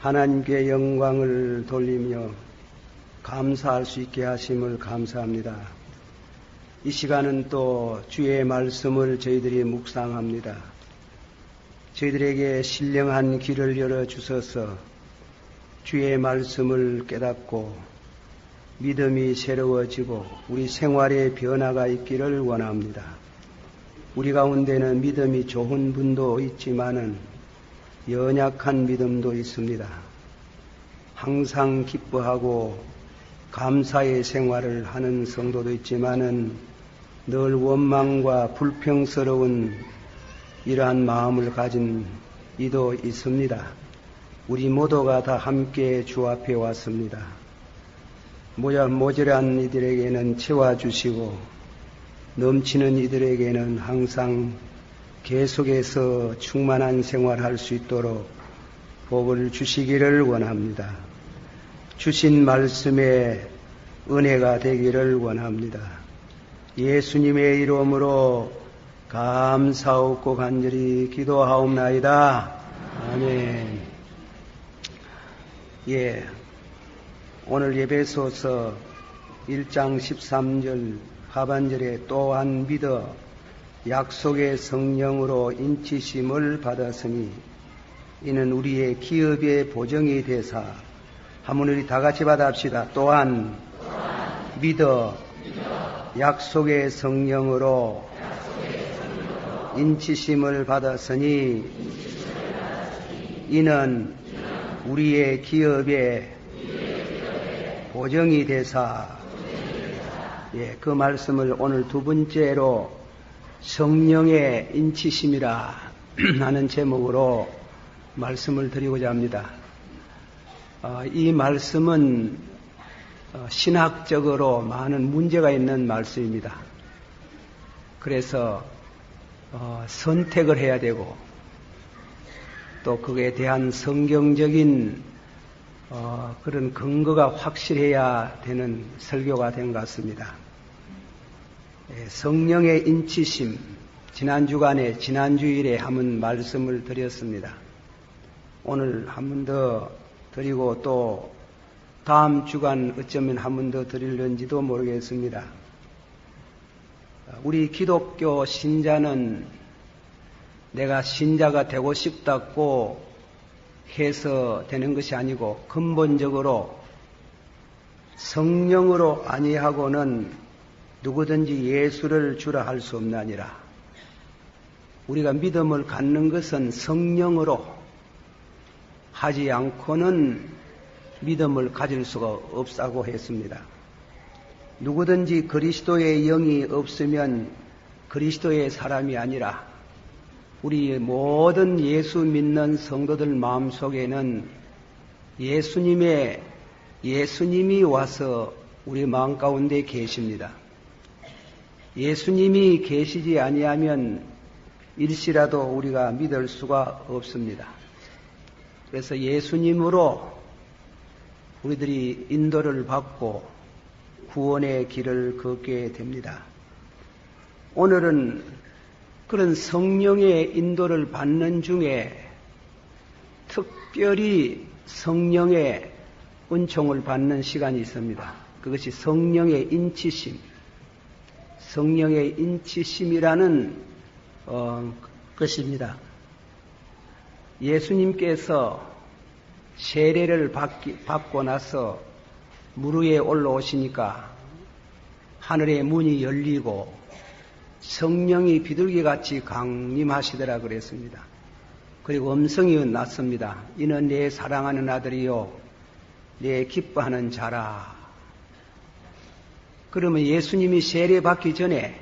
하나님께 영광을 돌리며 감사할 수 있게 하심을 감사합니다. 이 시간은 또 주의 말씀을 저희들이 묵상합니다. 저희들에게 신령한 길을 열어주셔서 주의 말씀을 깨닫고 믿음이 새로워지고 우리 생활에 변화가 있기를 원합니다. 우리 가운데는 믿음이 좋은 분도 있지만은 연약한 믿음도 있습니다. 항상 기뻐하고 감사의 생활을 하는 성도도 있지만은 늘 원망과 불평스러운 이러한 마음을 가진 이도 있습니다. 우리 모두가 다 함께 주 앞에 왔습니다. 모자란 이들에게는 채워주시고 넘치는 이들에게는 항상 계속해서 충만한 생활할 수 있도록 복을 주시기를 원합니다. 주신 말씀에 은혜가 되기를 원합니다. 예수님의 이름으로 감사하고 간절히 기도하옵나이다. 아멘. 오늘 에베소서 1장 13절 하반절에 또한 믿어 약속의 성령으로 인치심을 받았으니 이는 우리의 기업의 보정이 되사 한번 우리 다 같이 받아합시다. 또한 믿어 약속의 성령으로 인치심을 받았으니 이는 우리의 기업의 보정이 되사 그 말씀을 오늘 두 번째로 성령의 인치심이라 하는 제목으로 말씀을 드리고자 합니다. 이 말씀은 신학적으로 많은 문제가 있는 말씀입니다. 그래서 선택을 해야 되고 또 그에 대한 성경적인 그런 근거가 확실해야 되는 설교가 된 것 같습니다. 성령의 인치심, 지난 주일에 한번 말씀을 드렸습니다. 오늘 한 번 더 드리고 또 다음 주간 어쩌면 한 번 더 드릴는지도 모르겠습니다. 우리 기독교 신자는 내가 신자가 되고 싶다고 해서 되는 것이 아니고 근본적으로 성령으로 아니하고는 누구든지 예수를 주라 할 수 없나니라. 우리가 믿음을 갖는 것은 성령으로 하지 않고는 믿음을 가질 수가 없다고 했습니다. 누구든지 그리스도의 영이 없으면 그리스도의 사람이 아니라 우리 모든 예수 믿는 성도들 마음속에는 예수님이 와서 우리 마음 가운데 계십니다. 예수님이 계시지 아니하면 일시라도 우리가 믿을 수가 없습니다. 그래서 예수님으로 우리들이 인도를 받고 구원의 길을 걷게 됩니다. 오늘은 그런 성령의 인도를 받는 중에 특별히 성령의 은총을 받는 시간이 있습니다. 그것이 성령의 인치심, 성령의 인치심이라는 것입니다. 예수님께서 세례를 받고 나서 물 위에 올라오시니까 하늘의 문이 열리고 성령이 비둘기같이 강림하시더라 그랬습니다. 그리고 음성이 났습니다. 이는 내 사랑하는 아들이요 내 기뻐하는 자라. 그러면 예수님이 세례 받기 전에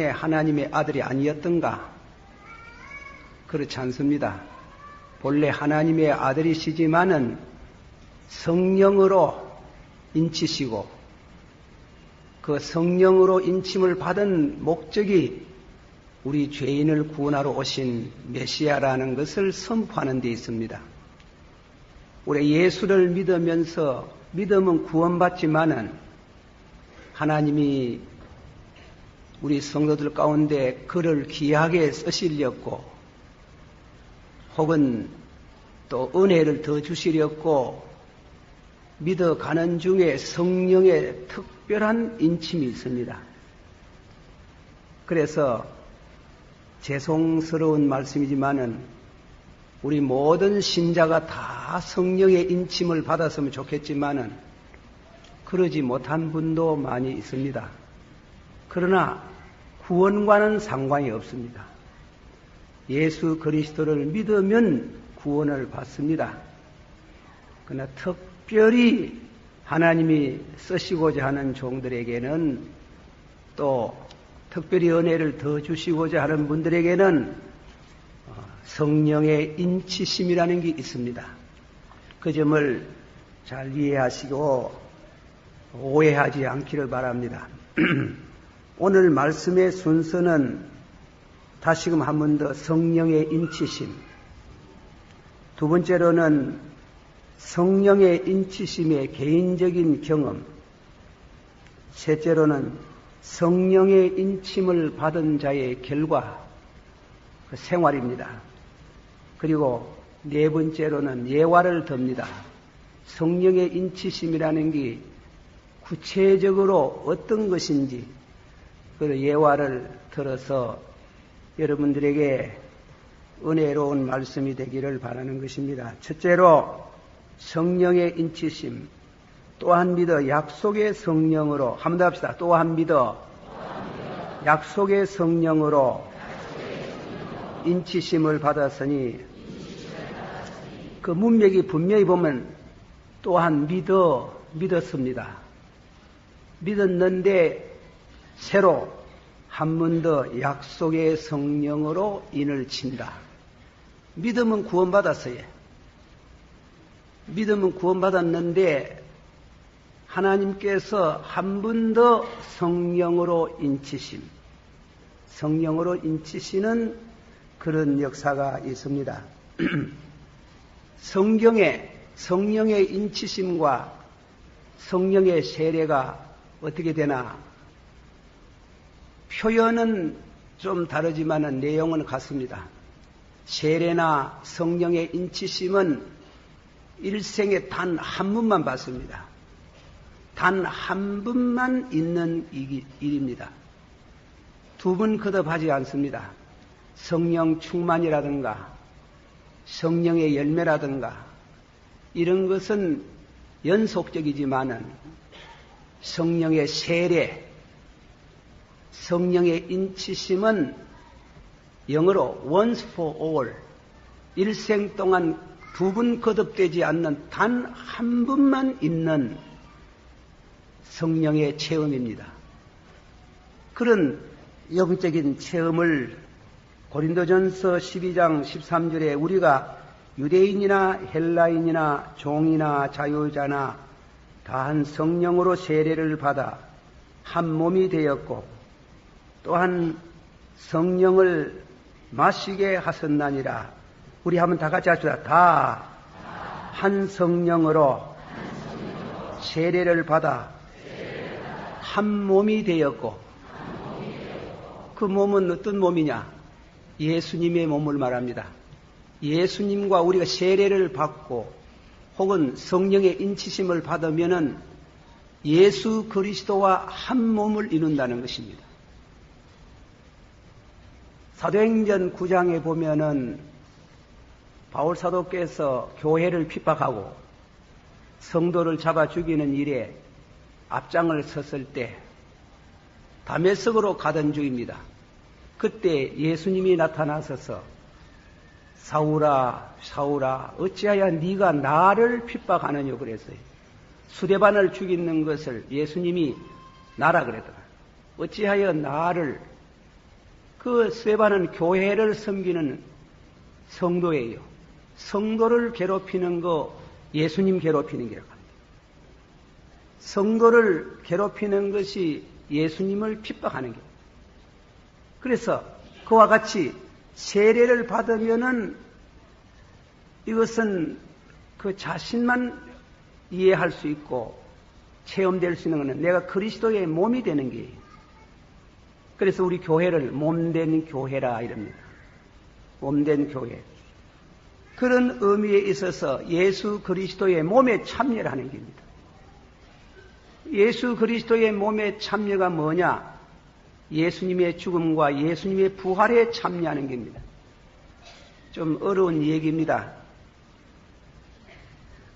하나님의 아들이 아니었던가? 그렇지 않습니다. 본래 하나님의 아들이시지만은 성령으로 인치시고 그 성령으로 인침을 받은 목적이 우리 죄인을 구원하러 오신 메시아라는 것을 선포하는 데 있습니다. 우리 예수를 믿으면서 믿음은 구원받지만은 하나님이 우리 성도들 가운데 그를 귀하게 쓰시려고 혹은 또 은혜를 더 주시려고 믿어가는 중에 성령의 특별한 인침이 있습니다. 그래서 죄송스러운 말씀이지만은 우리 모든 신자가 다 성령의 인침을 받았으면 좋겠지만은 그러지 못한 분도 많이 있습니다. 그러나 구원과는 상관이 없습니다. 예수 그리스도를 믿으면 구원을 받습니다. 그러나 특별히 하나님이 쓰시고자 하는 종들에게는 또 특별히 은혜를 더 주시고자 하는 분들에게는 성령의 인치심이라는 게 있습니다. 그 점을 잘 이해하시고 오해하지 않기를 바랍니다. 오늘 말씀의 순서는 다시금 한 번 더 성령의 인치심, 두 번째로는 성령의 인치심의 개인적인 경험, 셋째로는 성령의 인침을 받은 자의 결과, 그 생활입니다. 그리고 네 번째로는 예화를 듭니다. 성령의 인치심이라는 게 구체적으로 어떤 것인지 그 예화를 들어서 여러분들에게 은혜로운 말씀이 되기를 바라는 것입니다. 첫째로 성령의 인치심, 또한 믿어 약속의 성령으로, 한번 더 합시다. 또한 믿어 약속의 성령으로 인치심을 받았으니, 그 문맥이 분명히 보면 또한 믿었습니다. 믿었는데 새로 한 번 더 약속의 성령으로 인을 친다. 믿음은 구원받았어요. 믿음은 구원받았는데 하나님께서 한 번 더 성령으로 인치심, 성령으로 인치시는 그런 역사가 있습니다. 성경에 성령의 인치심과 성령의 세례가 어떻게 되나? 표현은 좀 다르지만 내용은 같습니다. 세례나 성령의 인치심은 일생에 단 한 번만 받습니다. 단 한 번만 있는 일입니다. 두 번 거듭하지 않습니다. 성령 충만이라든가 성령의 열매라든가 이런 것은 연속적이지만은 성령의 세례, 성령의 인치심은 영어로 once for all, 일생 동안 두 번 거듭되지 않는 단 한 번만 있는 성령의 체험입니다. 그런 영적인 체험을 고린도전서 12장 13절에 우리가 유대인이나 헬라인이나 종이나 자유자나 다 한 성령으로 세례를 받아 한 몸이 되었고 또한 성령을 마시게 하셨나니라. 우리 한번 다 같이 합시다. 다 한 성령으로 세례를 받아 한 몸이 되었고, 그 몸은 어떤 몸이냐? 예수님의 몸을 말합니다. 예수님과 우리가 세례를 받고 혹은 성령의 인치심을 받으면은 예수 그리스도와 한 몸을 이룬다는 것입니다. 사도행전 9장에 보면은 바울 사도께서 교회를 핍박하고 성도를 잡아 죽이는 일에 앞장을 섰을 때 다메섹으로 가던 중입니다. 그때 예수님이 나타나셔서 사울아 사울아 어찌하여 네가 나를 핍박하느냐 그랬어요. 수레반을 죽이는 것을 예수님이 나라 그랬더라. 어찌하여 나를, 그 수레반은 교회를 섬기는 성도예요. 성도를 괴롭히는 거 예수님 괴롭히는 게라고 합니다. 성도를 괴롭히는 것이 예수님을 핍박하는 게. 그래서 그와 같이 세례를 받으면은 이것은 그 자신만 이해할 수 있고 체험될 수 있는 것은 내가 그리스도의 몸이 되는 게. 그래서 우리 교회를 몸된 교회라 이럽니다. 몸된 교회. 그런 의미에 있어서 예수 그리스도의 몸에 참여를 하는 겁니다. 예수 그리스도의 몸에 참여가 뭐냐? 예수님의 죽음과 예수님의 부활에 참여하는 겁니다. 좀 어려운 얘기입니다.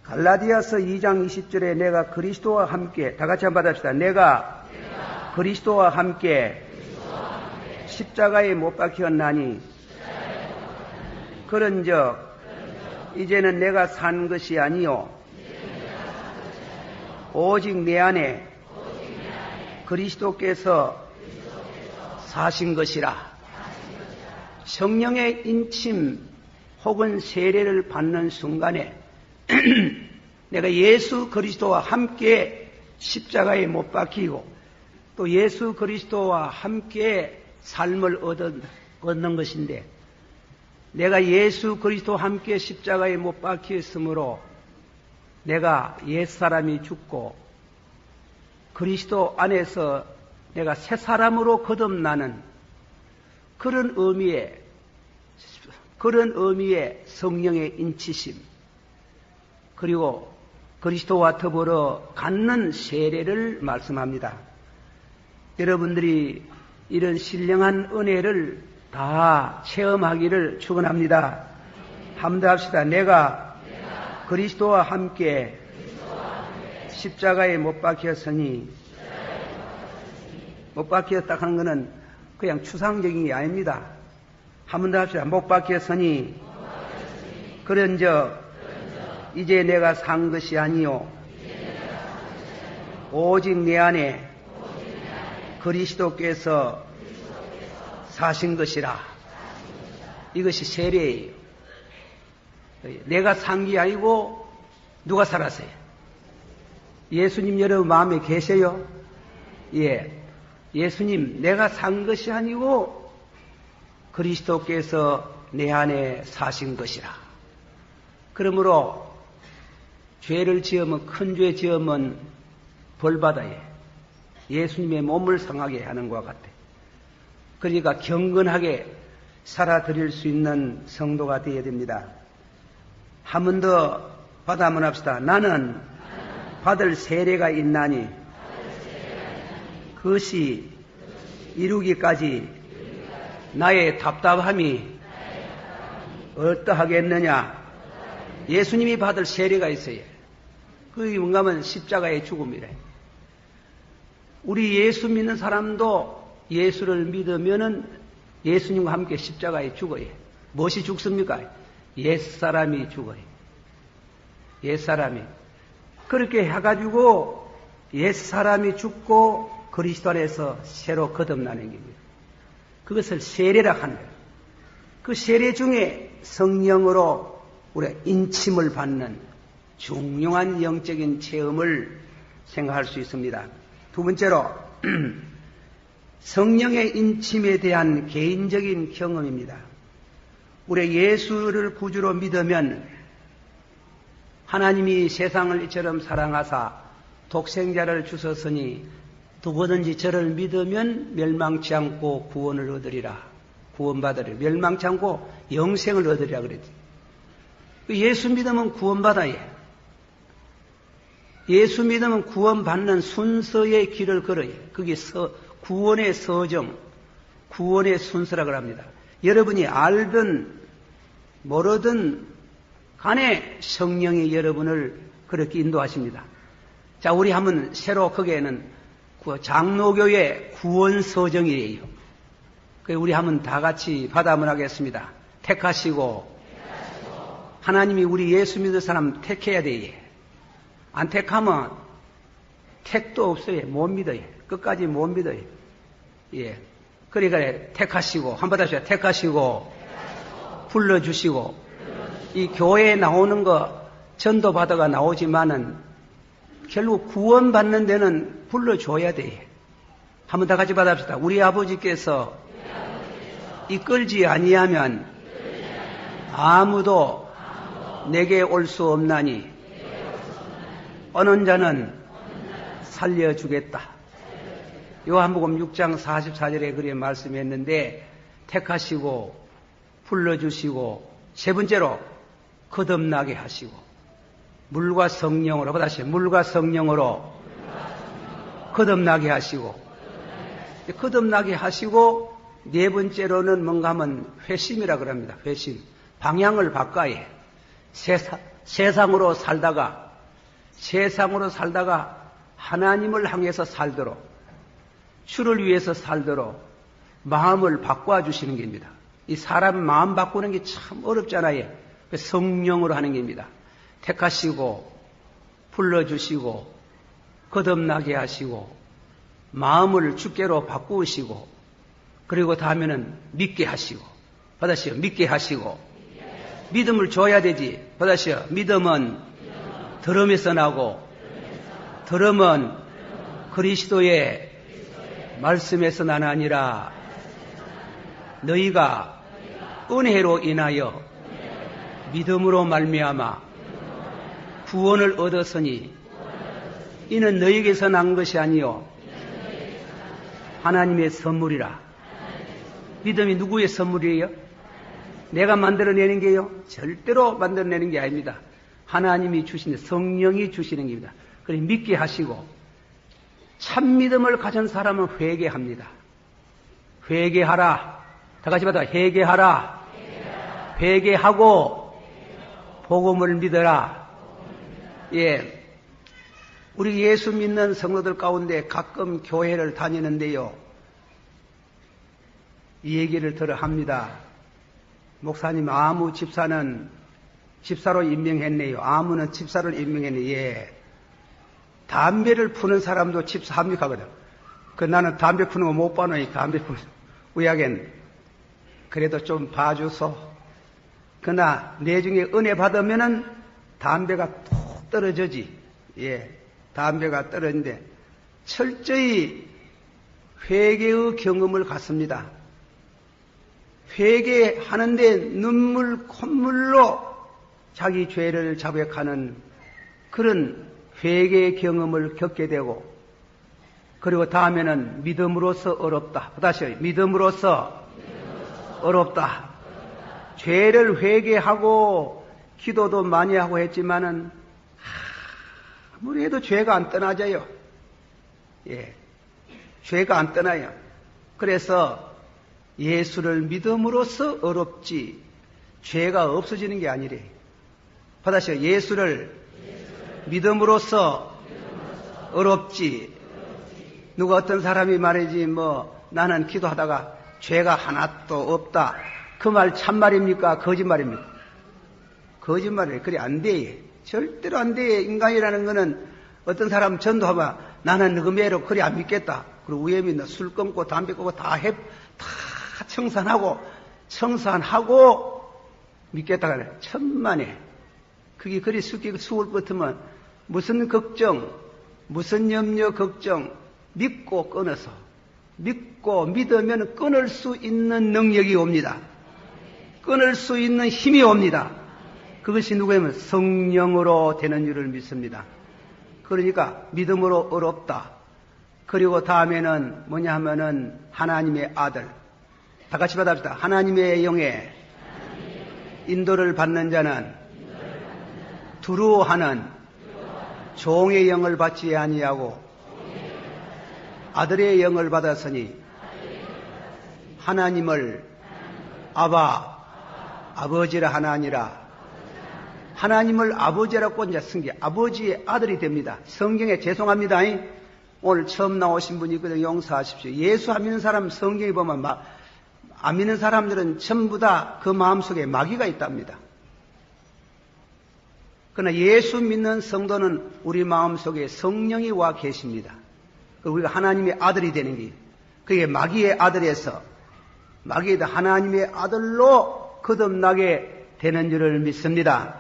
갈라디아서 2장 20절에 내가 그리스도와 함께, 다 같이 한번 받읍시다. 내가 그리스도와 함께 십자가에 못 박혔나니 그런즉 이제는 내가 산 것이 아니요 오직 내 안에 그리스도께서 사신 것이라. 성령의 인침 혹은 세례를 받는 순간에 내가 예수 그리스도와 함께 십자가에 못 박히고 또 예수 그리스도와 함께 삶을 얻는 것인데, 내가 예수 그리스도와 함께 십자가에 못 박혔으므로 내가 옛사람이 죽고 그리스도 안에서 내가 새 사람으로 거듭나는 그런 의미의 성령의 인치심, 그리고 그리스도와 더불어 갖는 세례를 말씀합니다. 여러분들이 이런 신령한 은혜를 다 체험하기를 축원합니다. 한번 더 합시다. 내가 그리스도와 함께 십자가에 못 박혔으니, 못 박혔다 하는 것은 그냥 추상적인 게 아닙니다. 한 번 더 합시다. 못 박혔으니 그런즉 이제 내가 산 것이 아니요 오직 내 안에 그리스도께서 사신 것이라. 이것이 세례예요. 내가 산 게 아니고 누가 살았어요? 예수님 여러분 마음에 계세요? 예. 예수님, 내가 산 것이 아니고 그리스도께서 내 안에 사신 것이라. 그러므로 죄를 지으면, 큰 죄 지으면 벌받아야 예수님의 몸을 상하게 하는 것과 같아. 그러니까 경건하게 살아드릴 수 있는 성도가 되어야 됩니다. 한 번 더 받아 한번 합시다. 나는 받을 세례가 있나니 그것이 이루기까지 나의 답답함이 어떠하겠느냐. 예수님이 받을 세례가 있어요. 그게 뭔가 하면 십자가의 죽음이래. 우리 예수 믿는 사람도 예수를 믿으면은 예수님과 함께 십자가에 죽어요. 무엇이 죽습니까? 옛사람이 죽어요. 옛사람이. 그렇게 해가지고 옛사람이 죽고 그리스도 안에서 새로 거듭나는 겁니다. 그것을 세례라 하는 거예요. 그 세례 중에 성령으로 우리가 인침을 받는 중요한 영적인 체험을 생각할 수 있습니다. 두 번째로 성령의 인침에 대한 개인적인 경험입니다. 우리 예수를 구주로 믿으면 하나님이 세상을 이처럼 사랑하사 독생자를 주셨으니 누구든지 저를 믿으면 멸망치 않고 구원을 얻으리라. 구원받으리라. 멸망치 않고 영생을 얻으리라 그랬지. 예수 믿으면 구원받아야 해. 예수 믿으면 구원받는 순서의 길을 걸어야 해. 그게 구원의 서정, 구원의 순서라고 합니다. 여러분이 알든 모르든 간에 성령이 여러분을 그렇게 인도하십니다. 자, 우리 한번 새로 거기에는 장로교의 구원 서정이에요. 우리 한번 다 같이 받아 한번 하겠습니다. 택하시고 하나님이 우리 예수 믿을 사람 택해야 돼요. 안 택하면 택도 없어요. 못 믿어요. 끝까지 못 믿어요. 예. 그러니까 택하시고, 한번 다시 택하시고, 불러주시고, 이 교회에 나오는 거 전도 받아가 나오지만은 결국 구원받는 데는 불러줘야 돼. 한번 다 같이 받아봅시다. 우리 아버지께서 이끌지 아니하면 아무도 내게 올 수 없나니 어느 자는 살려주겠다. 요한복음 6장 44절에 그렇게 말씀했는데 택하시고 불러주시고 세 번째로 거듭나게 하시고 물과 성령으로 다시 물과 성령으로 거듭나게 하시고 거듭나게 하시고 네 번째로는 뭔가 하면 회심이라 그럽니다. 회심. 방향을 바꿔야 해. 세상으로 살다가 하나님을 향해서 살도록 주를 위해서 살도록 마음을 바꿔주시는 겁니다. 이 사람 마음 바꾸는 게 참 어렵잖아요. 성령으로 하는 겁니다. 택하시고 불러주시고 거듭나게 하시고 마음을 주께로 바꾸시고 그리고 다음에는 믿게 하시고 받으시오. 믿게 하시고 믿음을 줘야 되지. 받으시오. 믿음은 들음에서 나고 들음은 그리스도의 말씀에서 나나니라. 너희가 은혜로 인하여 믿음으로 말미암아 구원을 얻었으니 이는 너희에게서 난 것이 아니요 하나님의 선물이라. 믿음이 누구의 선물이에요? 내가 만들어내는 게요? 절대로 만들어내는 게 아닙니다. 하나님이 주시는, 성령이 주시는 겁니다. 그러니 믿게 하시고 참 믿음을 가진 사람은 회개합니다. 회개하라. 다 같이 받아. 회개하라. 회개하고 복음을 믿어라. 예. 우리 예수 믿는 성도들 가운데 가끔 교회를 다니는데요. 이 얘기를 들어 합니다. 목사님, 아무 집사는 집사로 임명했네요. 아무는 집사를 임명했네. 예. 담배를 푸는 사람도 집사 합력하거든. 나는 담배 푸는 거 못 봐놓으니 담배 푸는 우야겐 그래도 좀 봐줘서. 그러나 내중에 은혜 받으면은 담배가 툭 떨어지지. 예. 담배가 떨어지는데 철저히 회개의 경험을 갖습니다. 회개하는데 눈물 콧물로 자기 죄를 자백하는 그런 회개의 경험을 겪게 되고 그리고 다음에는 믿음으로서 어렵다. 다시 믿음으로서 어렵다. 죄를 회개하고 기도도 많이 하고 했지만은 아무리 해도 죄가 안 떠나져요. 예. 죄가 안 떠나요. 그래서 예수를 믿음으로써 어렵지 죄가 없어지는 게 아니래. 받으시오. 예수를 믿음으로써 어렵지. 누가 어떤 사람이 말이지 나는 기도하다가 죄가 하나도 없다. 그 말 참말입니까? 거짓말입니까? 거짓말이에요. 그래 안 돼. 절대로 안 돼. 인간이라는 거는 어떤 사람 전도하면 나는 너그매로 그래 안 믿겠다. 그리고 위에 믿는 술 끊고 담배 끊고 다 청산하고 믿겠다 그래. 천만에. 그게 그리 수울 것 같으면 무슨 걱정, 무슨 염려 걱정 믿고 끊어서 믿고 믿으면 끊을 수 있는 능력이 옵니다. 끊을 수 있는 힘이 옵니다. 그것이 누구냐면 성령으로 되는 줄을 믿습니다. 그러니까 믿음으로 어렵다. 그리고 다음에는 뭐냐 하면은 하나님의 아들. 다 같이 받아봅시다. 하나님의 영에 인도를 받는 자는 두루하는 종의 영을 받지 아니하고 아들의 영을 받았으니 하나님을 아버지라 하나니라. 하나님을 아버지라고 이제 쓴 게 아버지의 아들이 됩니다. 성경에 죄송합니다. 오늘 처음 나오신 분이 있거든요. 용서하십시오. 예수 안 믿는 사람 성경에 보면 안 믿는 사람들은 전부 다 그 마음속에 마귀가 있답니다. 그러나 예수 믿는 성도는 우리 마음속에 성령이 와 계십니다. 우리가 하나님의 아들이 되는 게 그게 마귀의 아들에서 마귀의 하나님의 아들로 거듭나게 되는 줄을 믿습니다.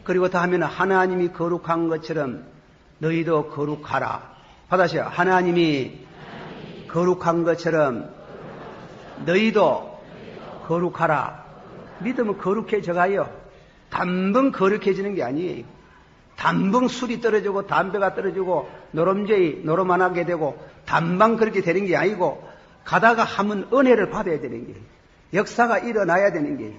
그리고 다음에는 하나님이 거룩한 것처럼 너희도 거룩하라. 받아시오. 하나님이 거룩한 것처럼 너희도 거룩하라. 믿으면 거룩해져가요. 단번 거룩해지는 게 아니에요. 단번 술이 떨어지고 담배가 떨어지고 노름만하게 되고 단방 그렇게 되는 게 아니고 가다가 하면 은혜를 받아야 되는 게 역사가 일어나야 되는 게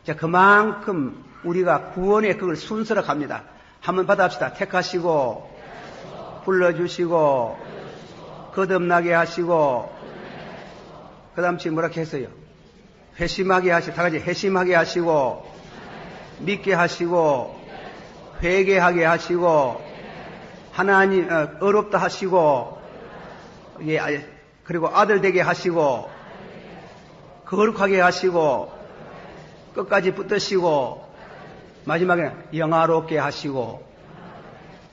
자 그만큼 우리가 구원의 그걸 순서로 갑니다. 한번 받아합시다. 택하시고, 불러주시고, 거듭나게 하시고, 그 다음 지 뭐라 했어요? 회심하게 하시고, 다 같이 회심하게 하시고, 믿게 하시고, 회개하게 하시고, 하나님, 어렵다 하시고, 예, 그리고 아들 되게 하시고, 거룩하게 하시고, 끝까지 붙드시고, 마지막에는 영화롭게 하시고,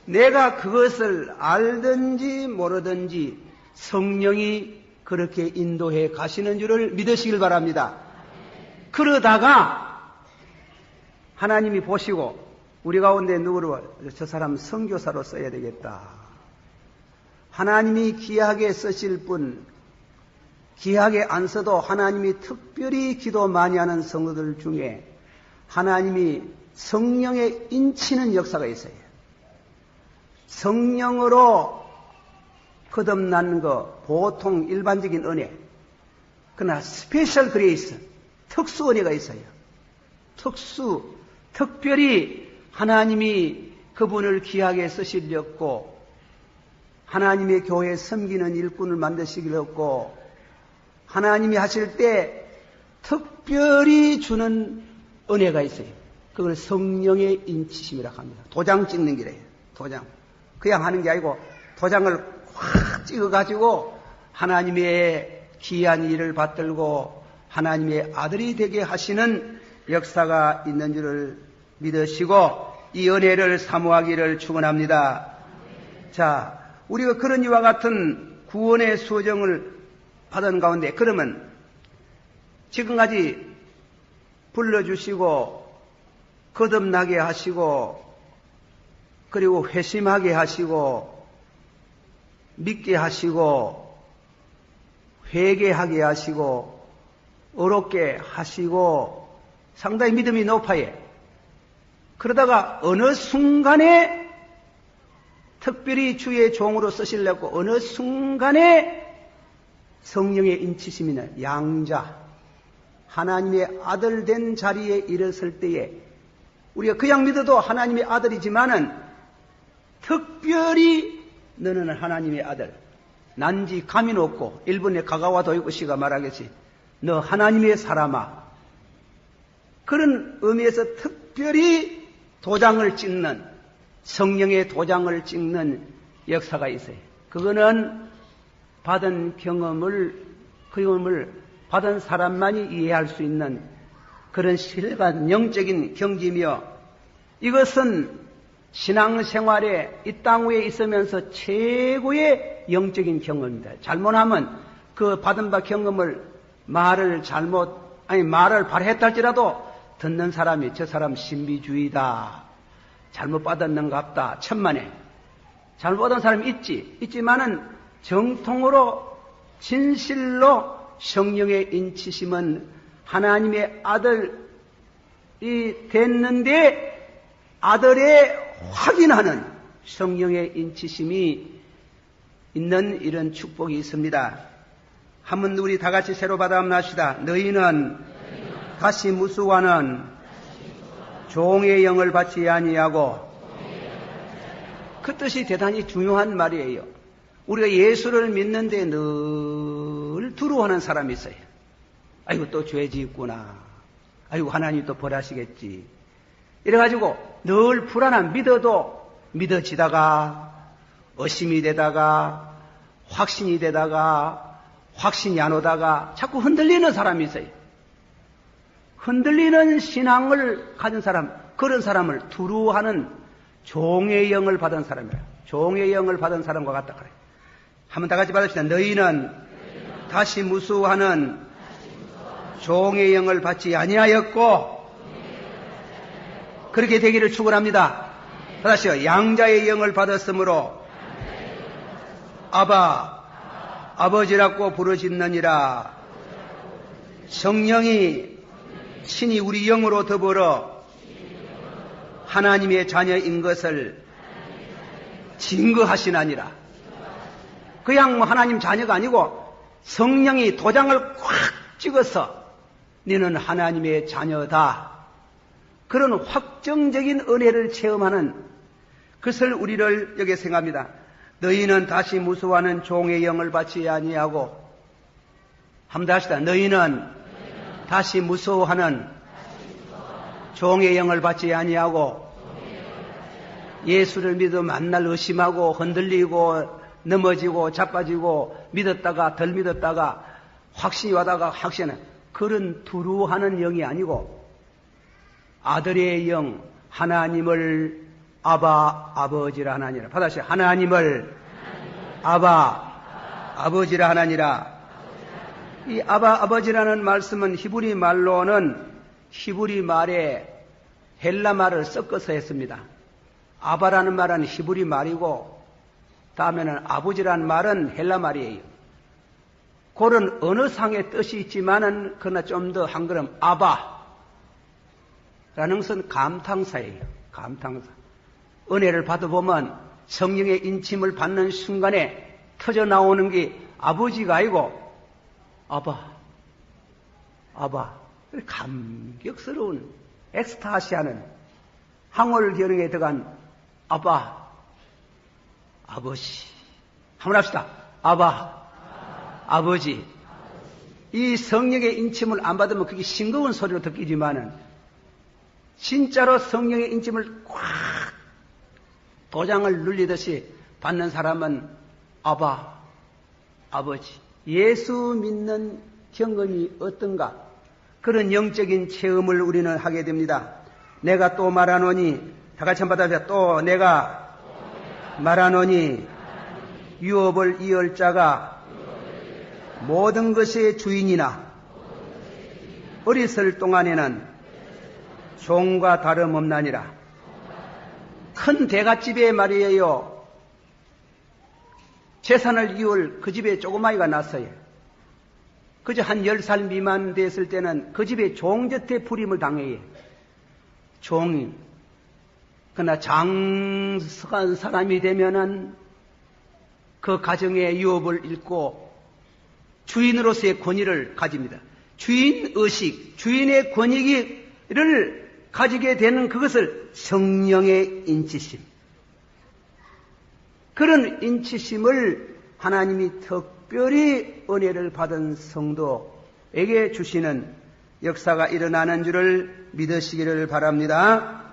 내가 그것을 알든지 모르든지 성령이 그렇게 인도해 가시는 줄을 믿으시길 바랍니다. 그러다가 하나님이 보시고 우리 가운데 누구를 저 사람 선교사로 써야 되겠다. 하나님이 귀하게 쓰실 분, 귀하게 안 써도 하나님이 특별히 기도 많이 하는 성도들 중에 하나님이 성령에 인치는 역사가 있어요. 성령으로 거듭난 거 보통 일반적인 은혜, 그러나 스페셜 그레이스, 특수 은혜가 있어요. 특별히 하나님이 그분을 귀하게 쓰시려고 하나님의 교회 섬기는 일꾼을 만드시려고 하나님이 하실 때 특별히 주는 은혜가 있어요. 그걸 성령의 인치심이라고 합니다. 도장 찍는 길이에요. 도장. 그냥 하는 게 아니고 도장을 확 찍어가지고 하나님의 귀한 일을 받들고 하나님의 아들이 되게 하시는 역사가 있는 줄을 믿으시고 이 은혜를 사모하기를 축원합니다. 자, 우리가 그런 이와 같은 구원의 소정을 받은 가운데 그러면 지금까지 불러주시고 거듭나게 하시고 그리고 회심하게 하시고 믿게 하시고 회개하게 하시고 어렵게 하시고 상당히 믿음이 높아요. 그러다가 어느 순간에 특별히 주의 종으로 쓰시려고 어느 순간에 성령의 인치심이나 양자 하나님의 아들 된 자리에 이르렀을 때에 우리가 그냥 믿어도 하나님의 아들이지만은 특별히 너는 하나님의 아들 난지 감이 높고 일본의 가가와 도이코시가 말하겠지 너 하나님의 사람아 그런 의미에서 특별히 도장을 찍는 성령의 도장을 찍는 역사가 있어요. 그거는 받은 경험을 받은 사람만이 이해할 수 있는 그런 신뢰한 영적인 경지며 이것은 신앙생활에 이 땅 위에 있으면서 최고의 영적인 경험입니다. 잘못하면 그 받은 바 경험을 말을 발했다 할지라도 듣는 사람이 저 사람 신비주의다. 잘못 받았는갑다. 천만에. 잘못 받은 사람이 있지만은 정통으로 진실로 성령의 인치심은 하나님의 아들이 됐는데 아들의 확인하는 성령의 인치심이 있는 이런 축복이 있습니다. 한번 우리 다 같이 새로 받아함 합시다. 너희는 다시 무수와는 종의 영을 받지 아니하고 그 뜻이 대단히 중요한 말이에요. 우리가 예수를 믿는데 늘 두려워하는 사람이 있어요. 아이고 또 죄 짓구나. 아이고 하나님 또 벌하시겠지. 이래가지고 늘 불안한 믿어도 믿어지다가 의심이 되다가 확신이 되다가 확신이 안 오다가 자꾸 흔들리는 사람이 있어요. 흔들리는 신앙을 가진 사람, 그런 사람을 두루하는 종의 영을 받은 사람이에요. 종의 영을 받은 사람과 같다 그래요. 한번 다 같이 받읍시다. 너희는 다시 무수하는 종의 영을 받지 아니하였고 그렇게 되기를 축원합니다. 다시요. 양자의 영을 받았으므로 아바 아버지라고 부르짖느니라. 성령이 친히 우리 영으로 더불어 하나님의 자녀인 것을 증거하시나니라. 그냥 하나님 자녀가 아니고 성령이 도장을 꽉 찍어서 너는 하나님의 자녀다. 그런 확정적인 은혜를 체험하는 그것을 우리를 여기 생각합니다. 너희는 다시 무서워하는 종의 영을 받지 아니하고, 한번 더 합시다. 너희는 다시 무서워하는 종의 영을 받지 아니하고, 예수를 믿어 만날 의심하고 흔들리고 넘어지고 자빠지고 믿었다가 덜 믿었다가 확신이 와다가 확신은 그런 두루하는 영이 아니고 아들의 영, 하나님을 아바 아버지라 하나니라. 받아주세요. 하나님을 아바 아버지라 하나니라. 이 아바 아버지라는 말씀은 히브리 말로는 히브리 말에 헬라 말을 섞어서 했습니다. 아바라는 말은 히브리 말이고 다음에는 아버지라는 말은 헬라 말이에요. 그런 언어상의 뜻이 있지만은 그러나 좀 더 한 걸음 아바라는 것은 감탄사예요. 감탄사. 은혜를 받아보면 성령의 인침을 받는 순간에 터져 나오는 게 아버지가 아니고 아바. 감격스러운 엑스타시하는 항월 결응에 들어간 아바, 아버지. 한번 합시다. 아바, 아버지. 이 성령의 인침을 안 받으면 그게 싱거운 소리로 듣기지만은 진짜로 성령의 인침을 꽉 도장을 눌리듯이 받는 사람은 아바, 아버지. 예수 믿는 경험이 어떤가? 그런 영적인 체험을 우리는 하게 됩니다. 내가 또 말하노니, 다 같이 한번 받아보자. 또 내가 말하노니, 유업을 이을 자가 모든 것의 주인이나 어리설 동안에는 종과 다름없나니라. 큰 대갓집에 말이에요. 재산을 이을 그 집에 조그마이가 났어요. 그저 한 10살 미만 됐을 때는 그 집에 종젓에 불임을 당해요. 종이. 그러나 장성한 사람이 되면은 그 가정의 유업을 잃고 주인으로서의 권위를 가집니다. 주인의식, 주인의 권위를 가지게 되는 그것을 성령의 인치심. 그런 인치심을 하나님이 특별히 은혜를 받은 성도에게 주시는 역사가 일어나는 줄을 믿으시기를 바랍니다.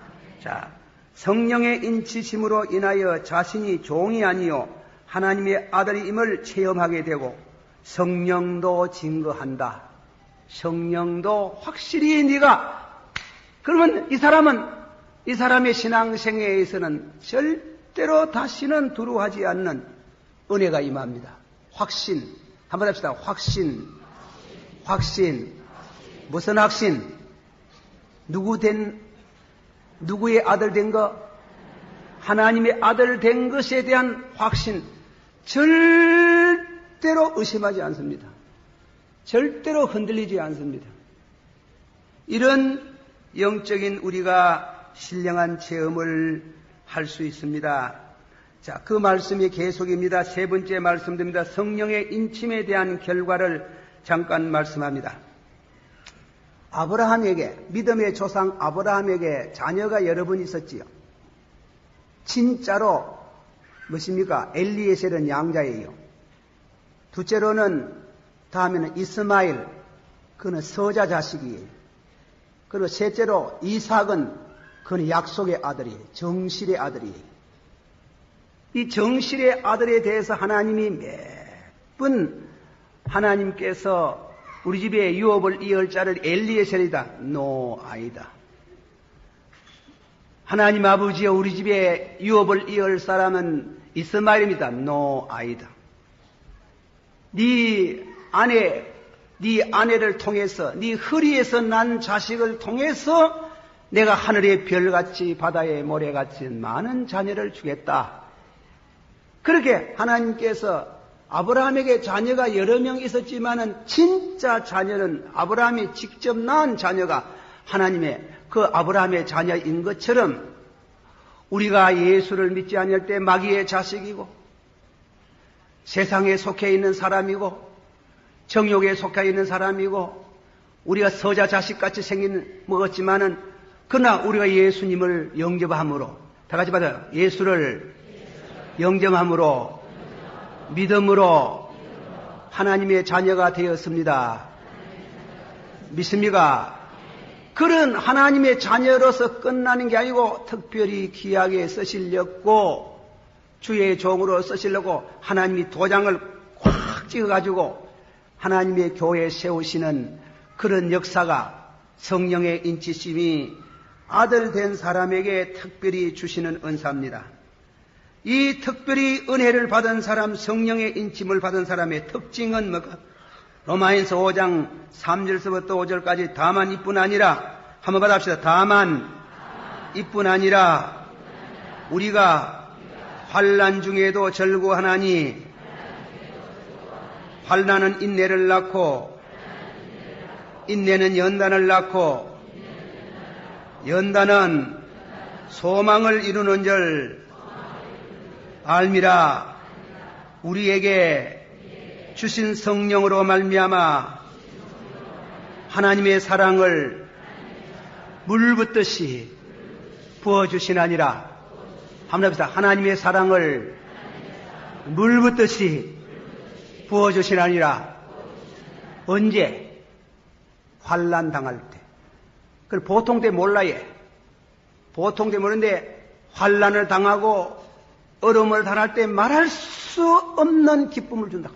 자, 성령의 인치심으로 인하여 자신이 종이 아니요 하나님의 아들임을 체험하게 되고 성령도 증거한다. 성령도 확실히 네가 그러면 이 사람의 신앙생애에서는 절대로 다시는 두려워하지 않는 은혜가 임합니다. 확신. 한번 합시다. 확신. 무슨 확신? 누구의 아들 된 거? 하나님의 아들 된 것에 대한 확신. 절대로 의심하지 않습니다. 절대로 흔들리지 않습니다. 이런 영적인 우리가 신령한 체험을 할 수 있습니다. 자, 그 말씀이 계속입니다. 세 번째 말씀드립니다. 성령의 인침에 대한 결과를 잠깐 말씀합니다. 아브라함에게, 믿음의 조상 아브라함에게 자녀가 여러 번 있었지요. 진짜로 무엇입니까? 엘리에셀은 양자예요. 둘째로는 다음에는 이스마엘, 그는 서자 자식이에요. 그리고 셋째로 이삭은 그는 약속의 아들이에요. 정실의 아들이에요. 이 정실의 아들에 대해서 하나님이 매번 하나님께서 우리 집에 유업을 이을 자를 엘리에셀이다. 노, 아니다. 하나님 아버지여 우리 집에 유업을 이을 사람은 이스마엘입니다. 노, 아니다. 네 아내를 통해서 네 허리에서 난 자식을 통해서 내가 하늘의 별같이 바다의 모래같이 많은 자녀를 주겠다. 그렇게 하나님께서 아브라함에게 자녀가 여러 명 있었지만은 진짜 자녀는 아브라함이 직접 낳은 자녀가 하나님의 그 아브라함의 자녀인 것처럼 우리가 예수를 믿지 않을 때 마귀의 자식이고 세상에 속해 있는 사람이고 정욕에 속해 있는 사람이고 우리가 서자 자식같이 먹었지만은 그러나 우리가 예수님을 영접함으로, 다 같이 받아요. 예수를 영접함으로, 믿음으로 하나님의 자녀가 되었습니다. 믿습니까? 그런 하나님의 자녀로서 끝나는 게 아니고 특별히 귀하게 쓰시려고, 주의 종으로 쓰시려고 하나님이 도장을 꽉 찍어가지고 하나님의 교회에 세우시는 그런 역사가, 성령의 인치심이 아들 된 사람에게 특별히 주시는 은사입니다. 이 특별히 은혜를 받은 사람, 성령의 인침을 받은 사람의 특징은 뭐가? 로마인서 5장 3절서부터 5절까지 다만 이뿐 아니라, 한번 받아봅시다. 다만 이뿐 아니라 우리가 환난 중에도 절구하나니, 환난은 인내를 낳고 인내는 연단을 낳고 연단은 소망을 이루는 줄 알미라. 우리에게 주신 성령으로 말미암아 하나님의 사랑을 물 붓듯이 부어주시나니라. 한번 해봅시다. 하나님의 사랑을 물 붓듯이 부어주시나니라. 언제? 환난 당할 때. 그걸 보통 때 몰라요. 보통 때 모르는데 환난을 당하고 어려움을 당할 때 말할 수 없는 기쁨을 준다.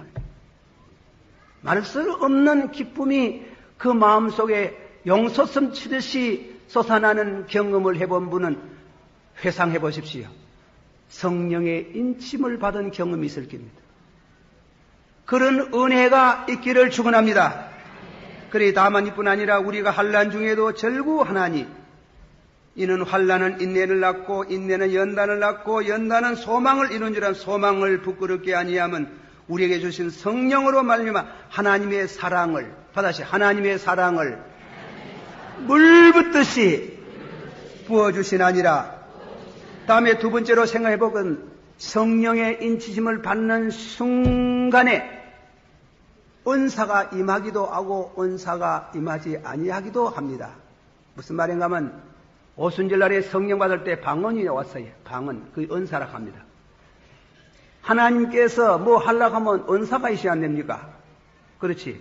말할 수 없는 기쁨이 그 마음속에 용솟음 치듯이 솟아나는 경험을 해본 분은 회상해 보십시오. 성령의 인침을 받은 경험이 있을 겁니다. 그런 은혜가 있기를 축원합니다. 그래 다만 이뿐 아니라 우리가 환난 중에도 절구하나니, 이는 환난은 인내를 낳고 인내는 연단을 낳고 연단은 소망을 이룬 줄 안, 소망을 부끄럽게 아니하면 우리에게 주신 성령으로 말미암아 하나님의 사랑을 받아시, 하나님의 사랑을 물 붓듯이 부어주시나니라. 다음에 두 번째로 생각해보건 성령의 인치심을 받는 순간에 은사가 임하기도 하고 은사가 임하지 아니하기도 합니다. 무슨 말인가 하면 오순절날에 성령 받을 때 방언이 왔어요. 방언, 그 은사라고 합니다. 하나님께서 뭐 하려고 하면 은사가 있어야 안 됩니까? 그렇지.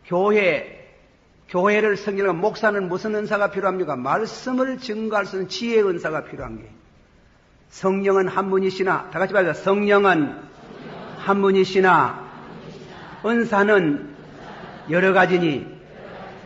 교회를 섬기려면 목사는 무슨 은사가 필요합니까? 말씀을 증거할 수 있는 지혜의 은사가 필요한 게. 성령은 한 분이시나, 다 같이 말해요. 성령은 한 분이시나 은사는 여러 가지니.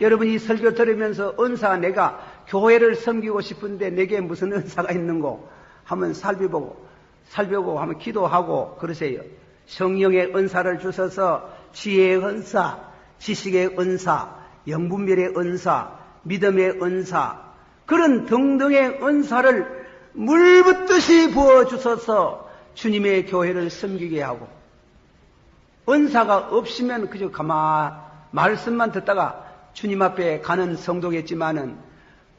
여러분이 설교 들으면서 은사, 내가 교회를 섬기고 싶은데 내게 무슨 은사가 있는고 하면 살펴보고 하면 기도하고 그러세요. 성령의 은사를 주셔서 지혜의 은사, 지식의 은사, 영분별의 은사, 믿음의 은사, 그런 등등의 은사를 물 붓듯이 부어주셔서 주님의 교회를 섬기게 하고, 은사가 없으면 그저 말씀만 듣다가 주님 앞에 가는 성도겠지만은,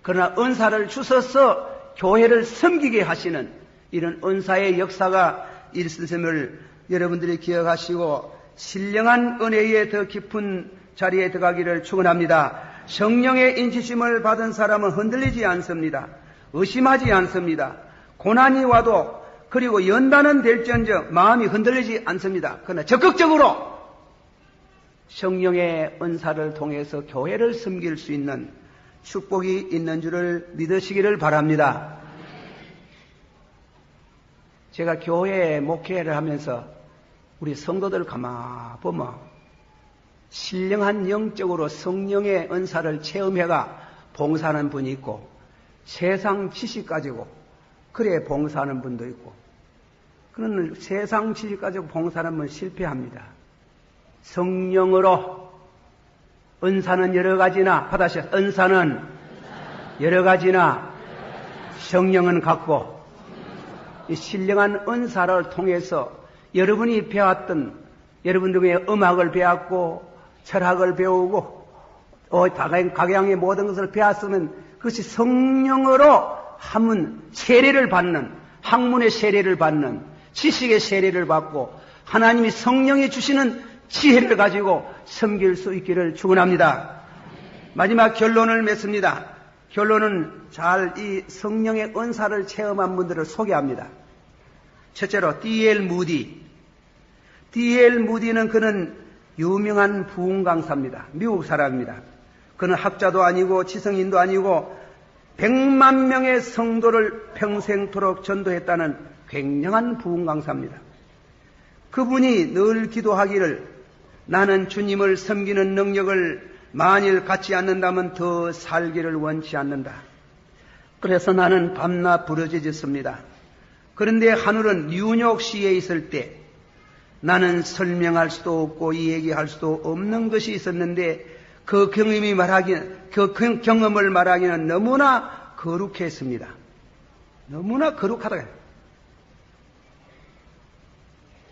그러나 은사를 주셔서 교회를 섬기게 하시는 이런 은사의 역사가 있음을 여러분들이 기억하시고 신령한 은혜의 더 깊은 자리에 들어가기를 축원합니다. 성령의 인치심을 받은 사람은 흔들리지 않습니다. 의심하지 않습니다. 고난이 와도, 그리고 연단은 될지언정 마음이 흔들리지 않습니다. 그러나 적극적으로 성령의 은사를 통해서 교회를 섬길 수 있는 축복이 있는 줄을 믿으시기를 바랍니다. 제가 교회 목회를 하면서 우리 성도들 가만 보면 신령한 영적으로 성령의 은사를 체험해가 봉사하는 분이 있고, 세상 지식 가지고 그래 봉사하는 분도 있고, 그런 세상 지식 가지고 봉사하는 분은 실패합니다. 성령으로 은사는 여러 가지나, 받아서 은사는 여러 가지나 성령은 같고, 이 신령한 은사를 통해서 여러분이 배웠던, 여러분 중에 음악을 배웠고 철학을 배우고 각양의 모든 것을 배웠으면 그것이 성령으로 한문 세례를 받는, 학문의 세례를 받는, 지식의 세례를 받고 하나님이 성령이 주시는 지혜를 가지고 섬길 수 있기를 축원합니다. 마지막 결론을 맺습니다. 결론은 잘 이 성령의 은사를 체험한 분들을 소개합니다. 첫째로 D.L. 무디. D.L. 무디는 그는 유명한 부흥 강사입니다. 미국 사람입니다. 그는 학자도 아니고 지성인도 아니고 100만 명의 성도를 평생토록 전도했다는 굉장한 부흥 강사입니다. 그분이 늘 기도하기를 나는 주님을 섬기는 능력을 만일 갖지 않는다면 더 살기를 원치 않는다. 그래서 나는 밤낮 부르짖었습니다. 그런데 하늘은 뉴욕시에 있을 때 나는 설명할 수도 없고 이야기할 수도 없는 것이 있었는데 그 경험을 말하기는 너무나 거룩했습니다. 너무나 거룩하다.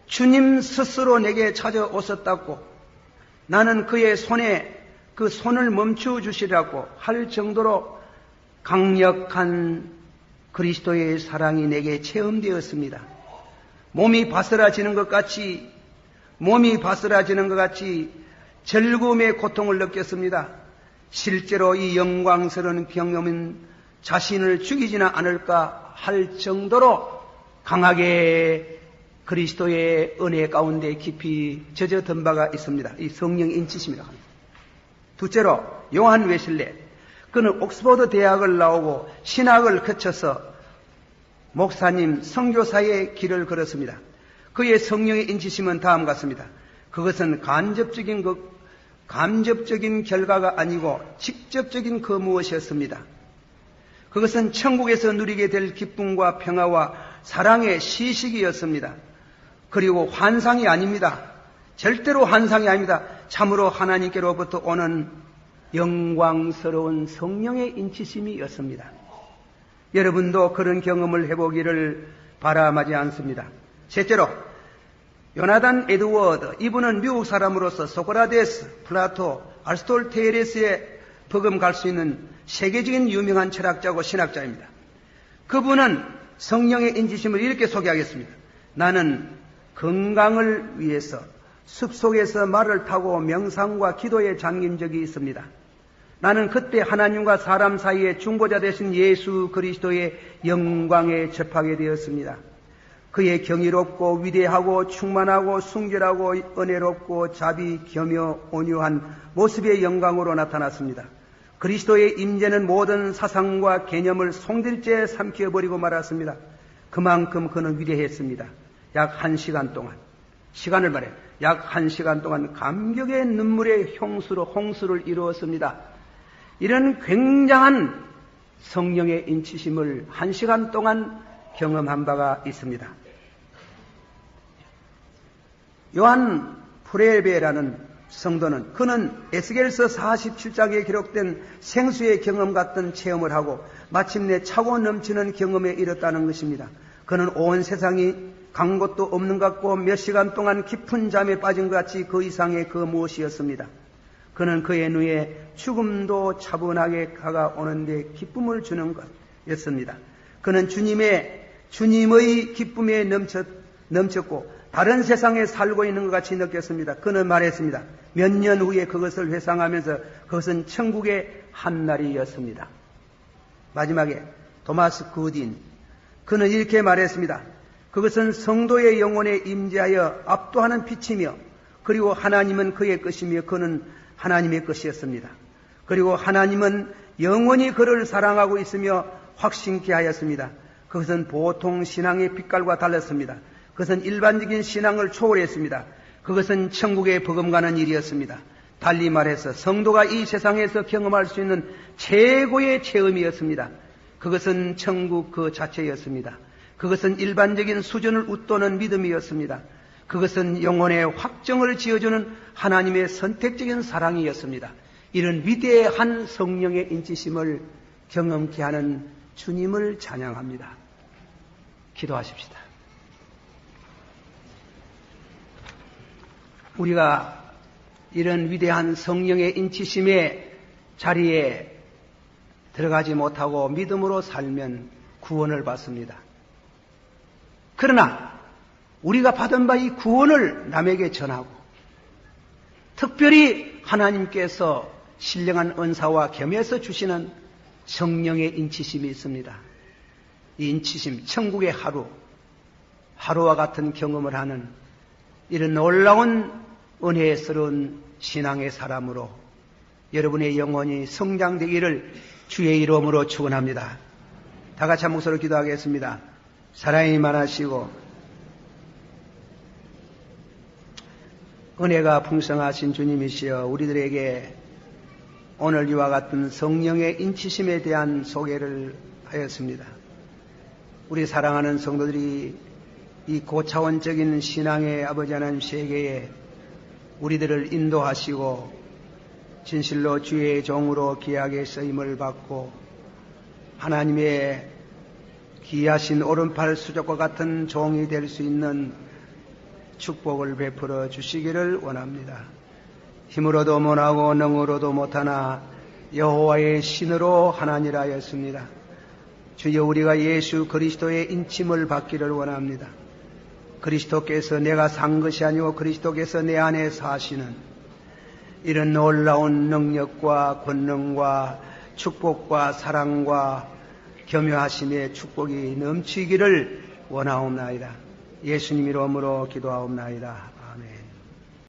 주님 스스로 내게 찾아오셨다고 나는 그의 손에 그 손을 멈춰 주시라고 할 정도로 강력한 그리스도의 사랑이 내게 체험되었습니다. 몸이 바스라지는 것 같이 즐거움의 고통을 느꼈습니다. 실제로 이 영광스러운 경험은 자신을 죽이지는 않을까 할 정도로 강하게 그리스도의 은혜 가운데 깊이 젖어든 바가 있습니다. 이 성령 인치심이라고 합니다. 둘째로 요한 웨슬레. 그는 옥스퍼드 대학을 나오고 신학을 거쳐서 목사님, 선교사의 길을 걸었습니다. 그의 성령의 인치심은 다음 같습니다. 그것은 간접적인 결과가 아니고 직접적인 그 무엇이었습니다. 그것은 천국에서 누리게 될 기쁨과 평화와 사랑의 시식이었습니다. 그리고 환상이 아닙니다. 절대로 환상이 아닙니다. 참으로 하나님께로부터 오는 영광스러운 성령의 인치심이었습니다. 여러분도 그런 경험을 해보기를 바람하지 않습니다. 셋째로 요나단 에드워드. 이분은 미국 사람으로서 소크라테스, 플라토, 아리스토텔레스에 버금갈 수 있는 세계적인 유명한 철학자고 신학자입니다. 그분은 성령의 인치심을 이렇게 소개하겠습니다. 나는 건강을 위해서 숲속에서 말을 타고 명상과 기도에 잠긴 적이 있습니다. 나는 그때 하나님과 사람 사이의 중보자 되신 예수 그리스도의 영광에 접하게 되었습니다. 그의 경이롭고 위대하고 충만하고 순결하고 은혜롭고 자비 겸허 온유한 모습의 영광으로 나타났습니다. 그리스도의 임재는 모든 사상과 개념을 송들째 삼켜버리고 말았습니다. 그만큼 그는 위대했습니다. 약 1시간 동안, 시간을 말해 약 1시간 동안 감격의 눈물의 홍수를 이루었습니다. 이런 굉장한 성령의 인치심을 1시간 동안 경험한 바가 있습니다. 요한 프레베라는 성도는 그는 에스겔서 47장에 기록된 생수의 경험 같은 체험을 하고 마침내 차고 넘치는 경험에 이르렀다는 것입니다. 그는 온 세상이 간 곳도 없는 것 같고 몇 시간 동안 깊은 잠에 빠진 것 같이 그 이상의 그 무엇이었습니다. 그는 그의 눈에 죽음도 차분하게 다가오는데 기쁨을 주는 것이었습니다. 그는 주님의 기쁨에 넘쳤고 다른 세상에 살고 있는 것 같이 느꼈습니다. 그는 말했습니다. 몇 년 후에 그것을 회상하면서 그것은 천국의 한날이었습니다. 마지막에 토마스 구딘. 그는 이렇게 말했습니다. 그것은 성도의 영혼에 임재하여 압도하는 빛이며 그리고 하나님은 그의 것이며 그는 하나님의 것이었습니다. 그리고 하나님은 영원히 그를 사랑하고 있으며 확신케 하였습니다. 그것은 보통 신앙의 빛깔과 달랐습니다. 그것은 일반적인 신앙을 초월했습니다. 그것은 천국에 버금가는 일이었습니다. 달리 말해서 성도가 이 세상에서 경험할 수 있는 최고의 체험이었습니다. 그것은 천국 그 자체였습니다. 그것은 일반적인 수준을 웃도는 믿음이었습니다. 그것은 영혼의 확정을 지어주는 하나님의 선택적인 사랑이었습니다. 이런 위대한 성령의 인치심을 경험케 하는 주님을 찬양합니다. 기도하십시다. 우리가 이런 위대한 성령의 인치심의 자리에 들어가지 못하고 믿음으로 살면 구원을 받습니다. 그러나 우리가 받은 바 이 구원을 남에게 전하고 특별히 하나님께서 신령한 은사와 겸해서 주시는 성령의 인치심이 있습니다. 이 인치심, 천국의 하루와 같은 경험을 하는 이런 놀라운 은혜스러운 신앙의 사람으로 여러분의 영혼이 성장되기를 주의 이름으로 축원합니다. 다 같이 한 목소리로 기도하겠습니다. 사랑이 많으시고 은혜가 풍성하신 주님이시여, 우리들에게 오늘 이와 같은 성령의 인치심에 대한 소개를 하였습니다. 우리 사랑하는 성도들이 이 고차원적인 신앙의 아버지 하나님 세계에 우리들을 인도하시고 진실로 주의 종으로 귀하게 쓰임을 받고 하나님의 귀하신 오른팔 수족과 같은 종이 될 수 있는 축복을 베풀어 주시기를 원합니다. 힘으로도 못하고 능으로도 못하나 여호와의 신으로 하나니라 하였습니다. 주여, 우리가 예수 그리스도의 인침을 받기를 원합니다. 그리스도께서 내가 산 것이 아니고 그리스도께서 내 안에 사시는 이런 놀라운 능력과 권능과 축복과 사랑과 겸허하심의 축복이 넘치기를 원하옵나이다. 예수님 이름으로 기도하옵나이다.